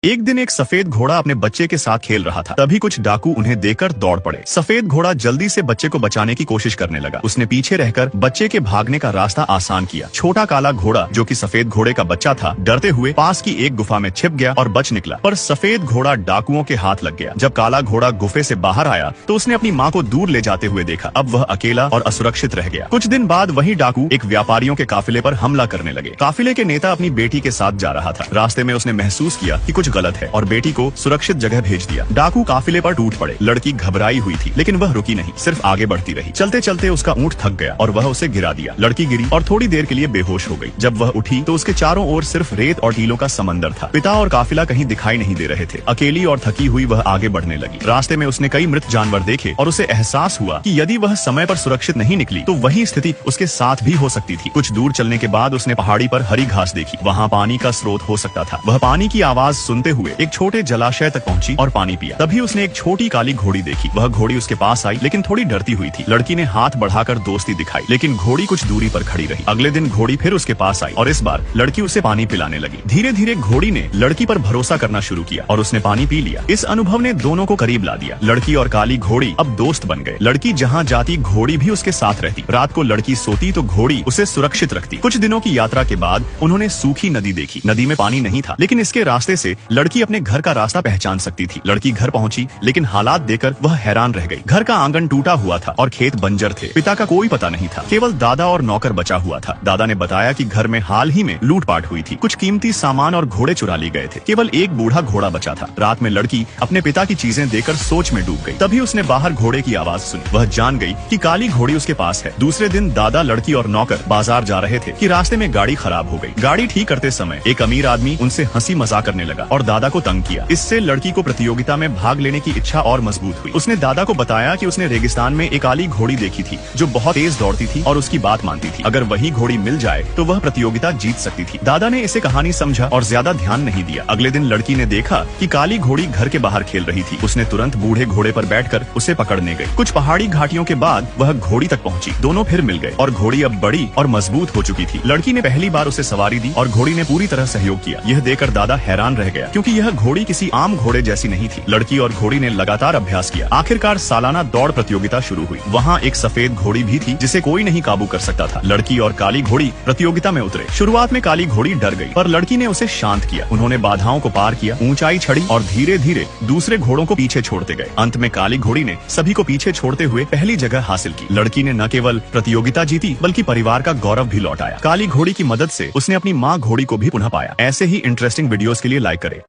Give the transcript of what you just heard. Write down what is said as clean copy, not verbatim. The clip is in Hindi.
एक दिन एक सफेद घोड़ा अपने बच्चे के साथ खेल रहा था। तभी कुछ डाकू उन्हें देखकर दौड़ पड़े। सफेद घोड़ा जल्दी से बच्चे को बचाने की कोशिश करने लगा। उसने पीछे रहकर बच्चे के भागने का रास्ता आसान किया। छोटा काला घोड़ा, जो कि सफेद घोड़े का बच्चा था, डरते हुए पास की एक गुफा में छिप गया और बच निकला। पर सफेद घोड़ा डाकुओं के हाथ लग गया। जब काला घोड़ा गुफे से बाहर आया तो उसने अपनी माँ को दूर ले जाते हुए देखा। अब वह अकेला और असुरक्षित रह गया। कुछ दिन बाद वही डाकू एक व्यापारियों के काफिले पर हमला करने लगे। काफिले के नेता अपनी बेटी के साथ जा रहा था। रास्ते में उसने महसूस किया कि कुछ गलत है और बेटी को सुरक्षित जगह भेज दिया। डाकू काफिले पर टूट पड़े। लड़की घबराई हुई थी, लेकिन वह रुकी नहीं, सिर्फ आगे बढ़ती रही। चलते चलते उसका ऊंट थक गया और वह उसे गिरा दिया। लड़की गिरी और थोड़ी देर के लिए बेहोश हो गई। जब वह उठी तो उसके चारों ओर सिर्फ रेत और टीलों का समंदर था। पिता और काफिला कहीं दिखाई नहीं दे रहे थे। अकेली और थकी हुई वह आगे बढ़ने लगी। रास्ते में उसने कई मृत जानवर देखे और उसे एहसास हुआ कि यदि वह समय पर सुरक्षित नहीं निकली तो वही स्थिति उसके साथ भी हो सकती थी। कुछ दूर चलने के बाद उसने पहाड़ी पर हरी घास देखी। वहाँ पानी का स्रोत हो सकता था। वह पानी की आवाज सुनते हुए एक छोटे जलाशय तक पहुंची और पानी पिया। तभी उसने एक छोटी काली घोड़ी देखी। वह घोड़ी उसके पास आई, लेकिन थोड़ी डरती हुई थी। लड़की ने हाथ बढ़ाकर दोस्ती दिखाई, लेकिन घोड़ी कुछ दूरी पर खड़ी रही। अगले दिन घोड़ी फिर उसके पास आई और इस बार लड़की उसे पानी पिलाने लगी। धीरे धीरे घोड़ी ने लड़की पर भरोसा करना शुरू किया और उसने पानी पी लिया। इस अनुभव ने दोनों को करीब ला दिया। लड़की और काली घोड़ी अब दोस्त बन गए। लड़की जहाँ जाती घोड़ी भी उसके साथ रहती। रात को लड़की सोती तो घोड़ी उसे सुरक्षित रखती। कुछ दिनों की यात्रा के बाद उन्होंने सूखी नदी देखी। नदी में पानी नहीं था, लेकिन इसके रास्ते से लड़की अपने घर का रास्ता पहचान सकती थी। लड़की घर पहुंची, लेकिन हालात देखकर वह हैरान रह गई। घर का आंगन टूटा हुआ था और खेत बंजर थे। पिता का कोई पता नहीं था, केवल दादा और नौकर बचा हुआ था। दादा ने बताया कि घर में हाल ही में लूटपाट हुई थी। कुछ कीमती सामान और घोड़े चुरा लिए गए थे। केवल एक बूढ़ा घोड़ा बचा था। रात में लड़की अपने पिता की चीजें देखकर सोच में डूब गई। तभी उसने बाहर घोड़े की आवाज सुनी। वह जान गई कि काली घोड़ी उसके पास है। दूसरे दिन दादा, लड़की और नौकर बाजार जा रहे थे कि रास्ते में गाड़ी खराब हो गई। गाड़ी ठीक करते समय एक अमीर आदमी उनसे हंसी मजाक करने लगा और दादा को तंग किया। इससे लड़की को प्रतियोगिता में भाग लेने की इच्छा और मजबूत हुई। उसने दादा को बताया कि उसने रेगिस्तान में एक काली घोड़ी देखी थी जो बहुत तेज दौड़ती थी और उसकी बात मानती थी। अगर वही घोड़ी मिल जाए तो वह प्रतियोगिता जीत सकती थी। दादा ने इसे कहानी समझा और ज्यादा ध्यान नहीं दिया। अगले दिन लड़की ने देखा कि काली घोड़ी घर के बाहर खेल रही थी। उसने तुरंत बूढ़े घोड़े पर बैठकर उसे पकड़ने गई। कुछ पहाड़ी घाटियों के बाद वह घोड़ी तक पहुंची। दोनों फिर मिल गए और घोड़ी अब बड़ी और मजबूत हो चुकी थी। लड़की ने पहली बार उसे सवारी दी और घोड़ी ने पूरी तरह सहयोग किया। यह देखकर दादा हैरान रह गया, क्योंकि यह घोड़ी किसी आम घोड़े जैसी नहीं थी। लड़की और घोड़ी ने लगातार अभ्यास किया। आखिरकार सालाना दौड़ प्रतियोगिता शुरू हुई। वहाँ एक सफेद घोड़ी भी थी जिसे कोई नहीं काबू कर सकता था। लड़की और काली घोड़ी प्रतियोगिता में उतरे। शुरुआत में काली घोड़ी डर गई, पर लड़की ने उसे शांत किया। उन्होंने बाधाओं को पार किया, ऊंचाई चढ़ी और धीरे धीरे दूसरे घोड़ों को पीछे छोड़ते गए। अंत में काली घोड़ी ने सभी को पीछे छोड़ते हुए पहली जगह हासिल की। लड़की ने न केवल प्रतियोगिता जीती, बल्कि परिवार का गौरव भी लौटाया। काली घोड़ी की मदद से उसने अपनी माँ घोड़ी को भी पुनः पाया। ऐसे ही इंटरेस्टिंग वीडियोस के लिए लाइक करें।